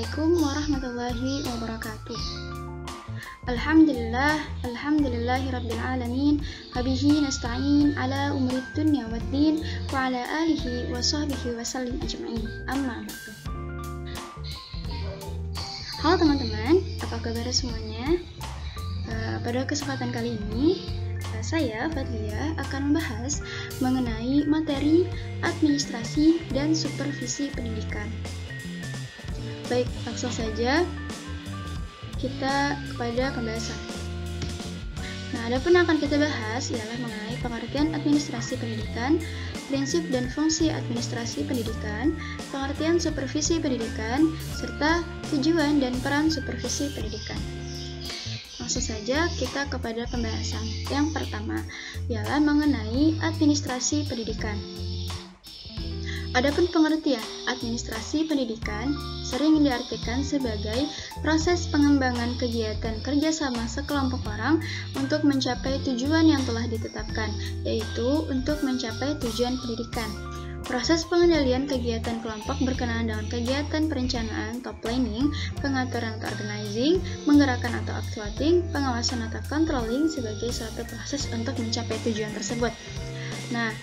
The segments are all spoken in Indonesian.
Assalamualaikum warahmatullahi wabarakatuh. Alhamdulillahirabbil alamin, wabihi nasta'in ala umuri dunya waddin, wa ala alihi wa sahbihi wa sallim ajma'in. Amma ba'du. Halo teman-teman, apa kabar semuanya? Pada kesempatan kali ini, saya, Fadlia, akan membahas mengenai materi administrasi dan supervisi pendidikan. Baik, langsung saja kita kepada pembahasan. Nah, adapun yang akan kita bahas ialah mengenai pengertian administrasi pendidikan, prinsip dan fungsi administrasi pendidikan, pengertian supervisi pendidikan, serta tujuan dan peran supervisi pendidikan. Langsung saja kita kepada pembahasan. Yang pertama ialah mengenai administrasi pendidikan. Adapun pengertian administrasi pendidikan sering diartikan sebagai proses pengembangan kegiatan kerjasama sekelompok orang untuk mencapai tujuan yang telah ditetapkan, yaitu untuk mencapai tujuan pendidikan. Proses pengendalian kegiatan kelompok berkenaan dengan kegiatan perencanaan atau planning, pengaturan atau organizing, menggerakkan atau actuating, pengawasan atau controlling sebagai suatu proses untuk mencapai tujuan tersebut. Nah,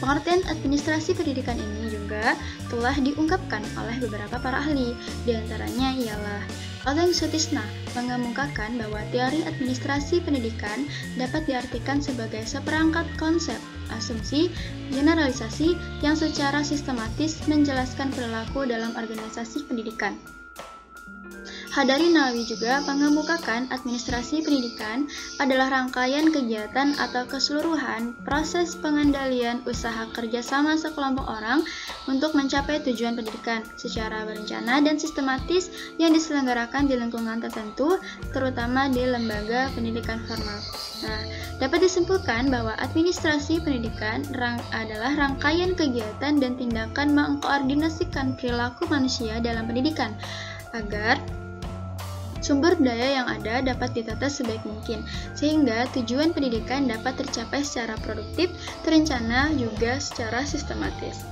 pengertian administrasi pendidikan ini juga telah diungkapkan oleh beberapa para ahli. Di antaranya ialah Oleg Sutisna mengemukakan bahwa teori administrasi pendidikan dapat diartikan sebagai seperangkat konsep, asumsi, generalisasi yang secara sistematis menjelaskan perilaku dalam organisasi pendidikan. Hadari Nawawi juga mengemukakan administrasi pendidikan adalah rangkaian kegiatan atau keseluruhan proses pengendalian usaha kerjasama sekelompok orang untuk mencapai tujuan pendidikan secara berencana dan sistematis yang diselenggarakan di lingkungan tertentu, terutama di lembaga pendidikan formal. Nah, dapat disimpulkan bahwa administrasi pendidikan adalah rangkaian kegiatan dan tindakan mengkoordinasikan perilaku manusia dalam pendidikan agar sumber daya yang ada dapat ditata sebaik mungkin, sehingga tujuan pendidikan dapat tercapai secara produktif, terencana, juga secara sistematis.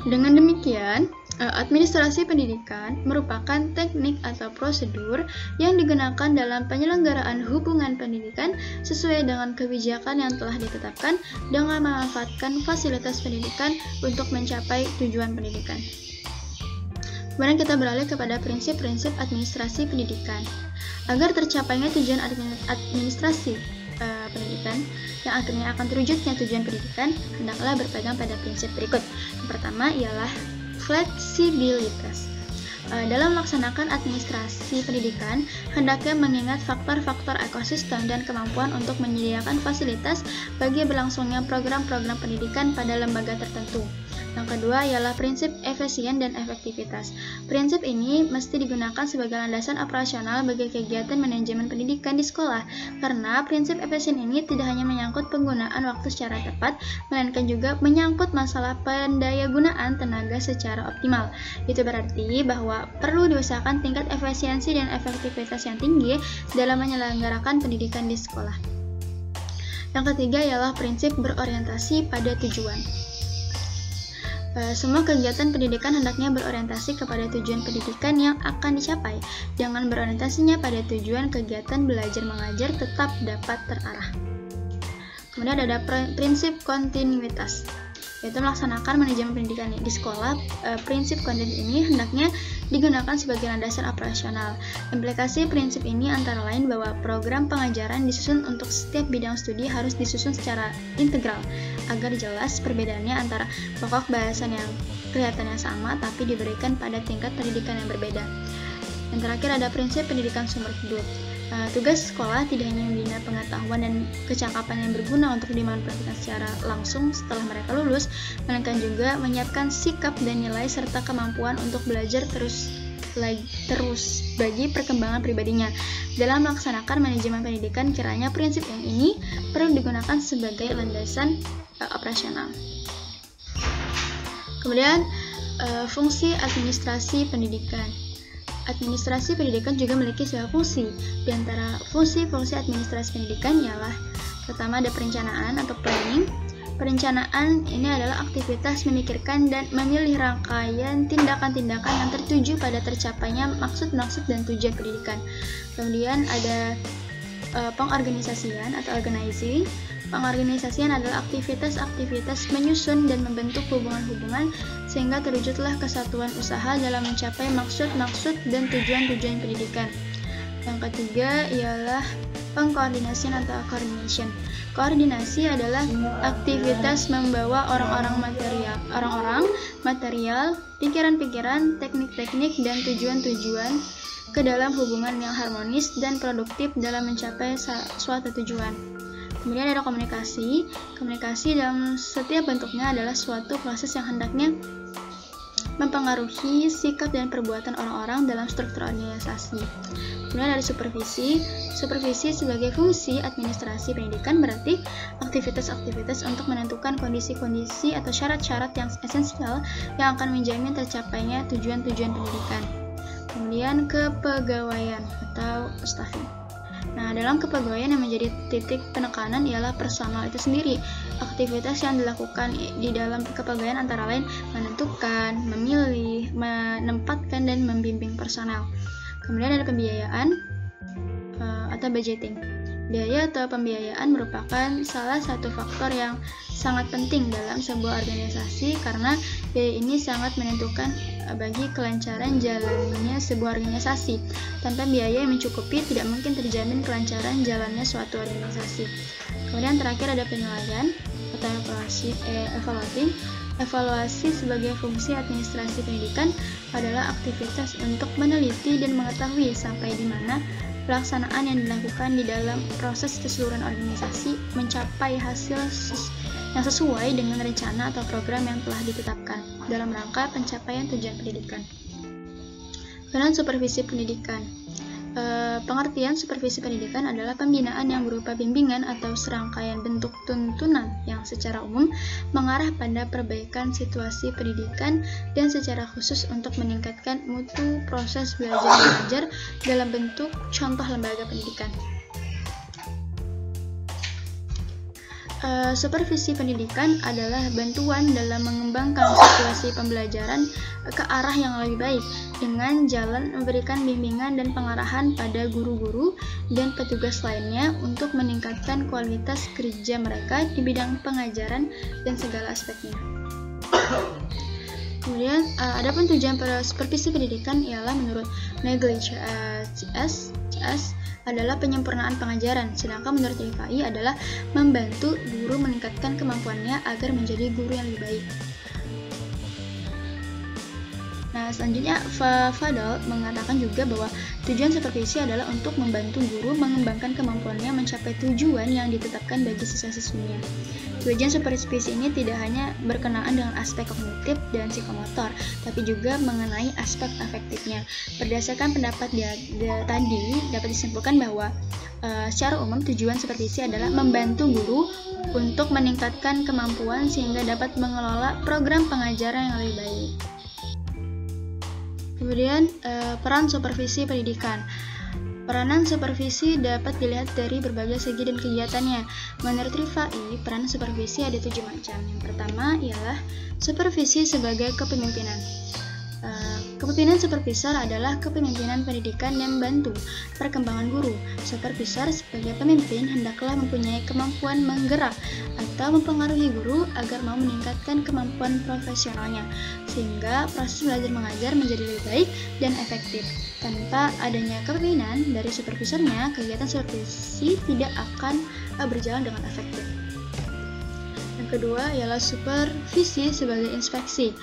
Dengan demikian, administrasi pendidikan merupakan teknik atau prosedur yang digunakan dalam penyelenggaraan hubungan pendidikan sesuai dengan kebijakan yang telah ditetapkan dengan memanfaatkan fasilitas pendidikan untuk mencapai tujuan pendidikan. Kemudian kita beralih kepada prinsip-prinsip administrasi pendidikan. Agar tercapainya tujuan administrasi pendidikan yang akhirnya akan terwujudnya tujuan pendidikan, hendaklah berpegang pada prinsip berikut. Yang pertama ialah fleksibilitas. Dalam melaksanakan administrasi pendidikan, hendaknya mengingat faktor-faktor ekosistem dan kemampuan untuk menyediakan fasilitas bagi berlangsungnya program-program pendidikan pada lembaga tertentu. Yang kedua ialah prinsip efisien dan efektivitas. Prinsip ini mesti digunakan sebagai landasan operasional bagi kegiatan manajemen pendidikan di sekolah, karena prinsip efisien ini tidak hanya menyangkut penggunaan waktu secara tepat, melainkan juga menyangkut masalah pendayagunaan tenaga secara optimal. Itu berarti bahwa perlu diusahakan tingkat efisiensi dan efektivitas yang tinggi dalam menyelenggarakan pendidikan di sekolah. Yang ketiga ialah prinsip berorientasi pada tujuan. Semua kegiatan pendidikan hendaknya berorientasi kepada tujuan pendidikan yang akan dicapai. Jangan berorientasinya pada tujuan kegiatan belajar mengajar tetap dapat terarah. Kemudian ada prinsip kontinuitas, yaitu melaksanakan manajemen pendidikan di sekolah. Prinsip kontinuitas ini hendaknya digunakan sebagai landasan operasional. Implikasi prinsip ini antara lain bahwa program pengajaran disusun untuk setiap bidang studi harus disusun secara integral, agar jelas perbedaannya antara pokok bahasan yang kelihatannya sama tapi diberikan pada tingkat pendidikan yang berbeda. Yang terakhir ada prinsip pendidikan sumber hidup. Tugas sekolah tidak hanya membina pengetahuan dan kecakapan yang berguna untuk dimanfaatkan secara langsung setelah mereka lulus, melainkan juga menyiapkan sikap dan nilai serta kemampuan untuk belajar terus bagi perkembangan pribadinya. Dalam melaksanakan manajemen pendidikan, kiranya prinsip yang ini perlu digunakan sebagai landasan operasional. Kemudian fungsi administrasi pendidikan. Administrasi pendidikan juga memiliki sebuah fungsi. Di antara fungsi-fungsi administrasi pendidikan ialah pertama ada perencanaan atau planning, Perencanaan ini adalah aktivitas memikirkan dan memilih rangkaian tindakan-tindakan yang tertuju pada tercapainya maksud-maksud dan tujuan pendidikan. Kemudian ada pengorganisasian atau organizing. Pengorganisasian adalah aktivitas-aktivitas menyusun dan membentuk hubungan-hubungan sehingga terwujudlah kesatuan usaha dalam mencapai maksud-maksud dan tujuan-tujuan pendidikan. Yang ketiga ialah pengkoordinasian atau coordination. Koordinasi adalah aktivitas membawa orang-orang, material, pikiran-pikiran, teknik-teknik, dan tujuan-tujuan ke dalam hubungan yang harmonis dan produktif dalam mencapai suatu tujuan. Kemudian ada komunikasi. Komunikasi dalam setiap bentuknya adalah suatu proses yang hendaknya mempengaruhi sikap dan perbuatan orang-orang dalam struktur organisasi. Kemudian ada supervisi. Supervisi sebagai fungsi administrasi pendidikan berarti aktivitas-aktivitas untuk menentukan kondisi-kondisi atau syarat-syarat yang esensial yang akan menjamin tercapainya tujuan-tujuan pendidikan. Kemudian kepegawaian atau staffing. Nah, dalam kepegawaian yang menjadi titik penekanan ialah personal itu sendiri. Aktivitas yang dilakukan di dalam kepegawaian antara lain menentukan, memilih, menempatkan, dan membimbing personal. Kemudian ada pembiayaan atau budgeting. Biaya atau pembiayaan merupakan salah satu faktor yang sangat penting dalam sebuah organisasi karena biaya ini sangat menentukan bagi kelancaran jalannya sebuah organisasi. Tanpa biaya yang mencukupi, tidak mungkin terjamin kelancaran jalannya suatu organisasi. Kemudian terakhir ada penilaian atau evaluating. Evaluasi sebagai fungsi administrasi pendidikan adalah aktivitas untuk meneliti dan mengetahui sampai di mana pelaksanaan yang dilakukan di dalam proses keseluruhan organisasi mencapai hasil yang sesuai dengan rencana atau program yang telah ditetapkan dalam rangka pencapaian tujuan pendidikan. Kemudian supervisi pendidikan. Pengertian supervisi pendidikan adalah pembinaan yang berupa bimbingan atau serangkaian bentuk tuntunan yang secara umum mengarah pada perbaikan situasi pendidikan dan secara khusus untuk meningkatkan mutu proses belajar mengajar dalam bentuk contoh lembaga pendidikan. Supervisi pendidikan adalah bantuan dalam mengembangkan situasi pembelajaran ke arah yang lebih baik dengan jalan memberikan bimbingan dan pengarahan pada guru-guru dan petugas lainnya untuk meningkatkan kualitas kerja mereka di bidang pengajaran dan segala aspeknya. Kemudian, adapun tujuan supervisi pendidikan ialah menurut Nagle CS adalah penyempurnaan pengajaran, sedangkan menurut Rifai adalah membantu guru meningkatkan kemampuannya agar menjadi guru yang lebih baik. Nah, selanjutnya Fadl mengatakan juga bahwa tujuan supervisi adalah untuk membantu guru mengembangkan kemampuannya mencapai tujuan yang ditetapkan bagi siswa-siswinya. Tujuan supervisi ini tidak hanya berkenaan dengan aspek kognitif dan psikomotor, tapi juga mengenai aspek afektifnya. Berdasarkan pendapat tadi, dapat disimpulkan bahwa secara umum tujuan supervisi adalah membantu guru untuk meningkatkan kemampuan sehingga dapat mengelola program pengajaran yang lebih baik. Kemudian, peran supervisi pendidikan. Peranan supervisi dapat dilihat dari berbagai segi dan kegiatannya. Menurut Rifai, peran supervisi ada 7 macam. Yang pertama ialah supervisi sebagai kepemimpinan. Kepemimpinan supervisor adalah kepemimpinan pendidikan yang membantu perkembangan guru. Supervisor sebagai pemimpin hendaklah mempunyai kemampuan menggerak atau mempengaruhi guru agar mau meningkatkan kemampuan profesionalnya, sehingga proses belajar mengajar menjadi lebih baik dan efektif. Tanpa adanya kepemimpinan dari supervisornya, kegiatan supervisi tidak akan berjalan dengan efektif. Yang kedua ialah supervisi sebagai inspeksi.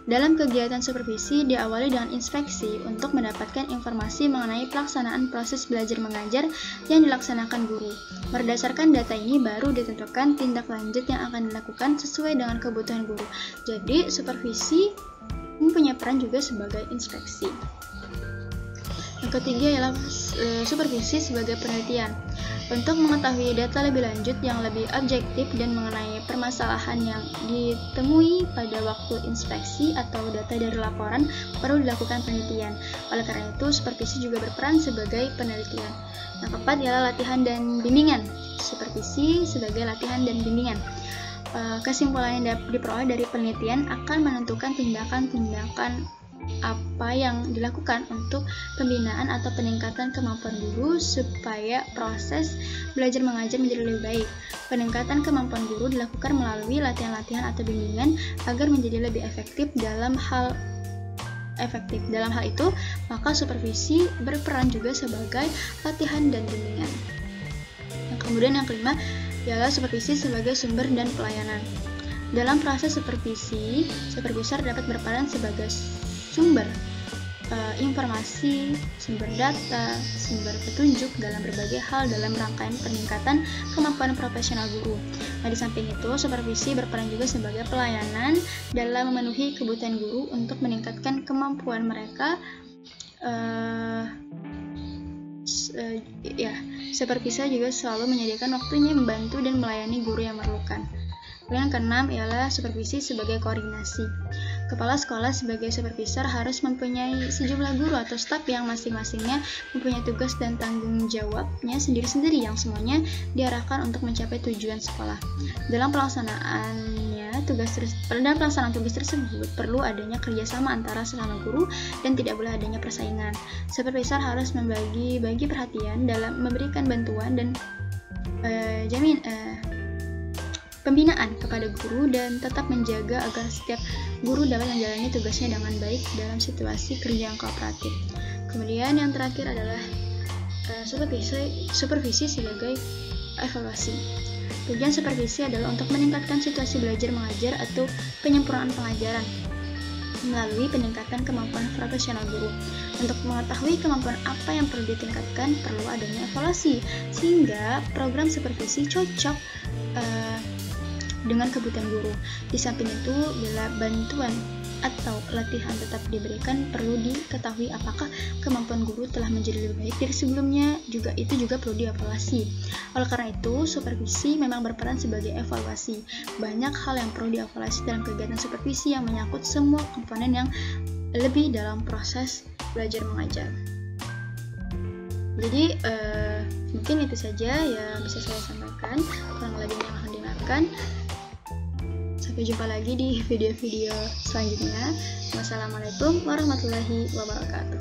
Dalam kegiatan supervisi diawali dengan inspeksi untuk mendapatkan informasi mengenai pelaksanaan proses belajar mengajar yang dilaksanakan guru. Berdasarkan data ini baru ditentukan tindak lanjut yang akan dilakukan sesuai dengan kebutuhan guru. Jadi supervisi mempunyai peran juga sebagai inspeksi. Yang ketiga ialah supervisi sebagai penelitian. Untuk mengetahui data lebih lanjut yang lebih objektif dan mengenai permasalahan yang ditemui pada waktu inspeksi atau data dari laporan, perlu dilakukan penelitian. Oleh karena itu, supervisi juga berperan sebagai penelitian. Yang keempat ialah latihan dan bimbingan. Supervisi sebagai latihan dan bimbingan. kesimpulan yang diperoleh dari penelitian akan menentukan tindakan-tindakan apa yang dilakukan untuk pembinaan atau peningkatan kemampuan guru supaya proses belajar mengajar menjadi lebih baik. Peningkatan kemampuan guru dilakukan melalui latihan-latihan atau bimbingan agar menjadi lebih efektif. Dalam hal itu, maka supervisi berperan juga sebagai latihan dan bimbingan. Kemudian yang kelima ialah supervisi sebagai sumber dan pelayanan. Dalam proses supervisi, supervisor dapat berperan sebagai sumber informasi, sumber data, sumber petunjuk dalam berbagai hal dalam rangkaian peningkatan kemampuan profesional guru. Nah, di samping itu, supervisi berperan juga sebagai pelayanan dalam memenuhi kebutuhan guru untuk meningkatkan kemampuan mereka. Supervisor juga selalu menyediakan waktunya membantu dan melayani guru yang memerlukan. Kemudian yang keenam ialah supervisi sebagai koordinasi. Kepala sekolah sebagai supervisor harus mempunyai sejumlah guru atau staf yang masing-masingnya mempunyai tugas dan tanggung jawabnya sendiri-sendiri yang semuanya diarahkan untuk mencapai tujuan sekolah. Dalam pelaksanaan tugas tersebut perlu adanya kerjasama antara sesama guru dan tidak boleh adanya persaingan. Supervisor harus membagi perhatian dalam memberikan bantuan dan pembinaan kepada guru dan tetap menjaga agar setiap guru dapat menjalani tugasnya dengan baik dalam situasi kerja yang kooperatif. Kemudian yang terakhir adalah supervisi sebagai evaluasi. Tujuan supervisi adalah untuk meningkatkan situasi belajar mengajar atau penyempurnaan pengajaran melalui peningkatan kemampuan profesional guru. Untuk mengetahui kemampuan apa yang perlu ditingkatkan, perlu adanya evaluasi sehingga program supervisi cocok dengan kebutuhan guru. Di samping itu, bila bantuan atau latihan tetap diberikan, perlu diketahui apakah kemampuan guru telah menjadi lebih baik dari sebelumnya. Itu juga perlu dievaluasi. Oleh karena itu, supervisi memang berperan sebagai evaluasi. Banyak hal yang perlu dievaluasi dalam kegiatan supervisi yang menyangkut semua komponen yang lebih dalam proses belajar mengajar. Jadi, mungkin itu saja yang bisa saya sampaikan. Kurang lebihnya mohon dimaafkan. Sampai jumpa lagi di video-video selanjutnya. Wassalamualaikum warahmatullahi wabarakatuh.